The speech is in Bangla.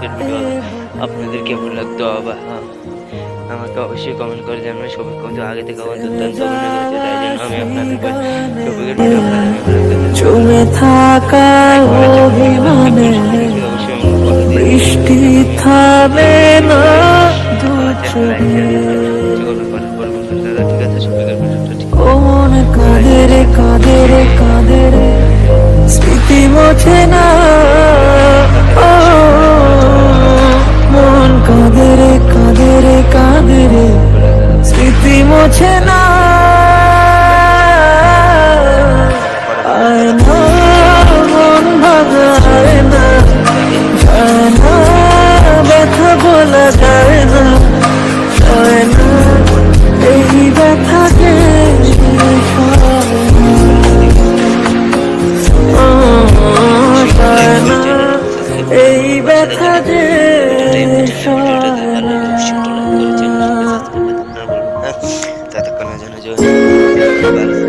শপিংয়ের ভিডিও আপনাদের কেমন লাগতো আবার আমাকে অবশ্যই কমেন্ট করে জানাবেন। সবাই কিন্তু আগে থেকে আমার দুর্দান্ত অভিনয় করেছে, তাই জন্য আমি আপনাদের শপিংয়ের ভিডিও জমে থাকা অভিমানে বৃষ্টি থামে না দু চোখে। ঠিক আছে, শপিংয়ের ভিডিওটা ঠিক মন কাঁদে রে কাঁদে রে কাঁদে রে, স্মৃতি মোছে না। ও মন কাঁদে রে কাঁদে রে কাঁদে রে, স্মৃতি মোছে না। আয় না মন ভাঙা আয় না, যায় না ব্যথা বলা যায় না, যায় না এই ব্যথাকে এই ব্যথা যে ততক্ষণের জন্য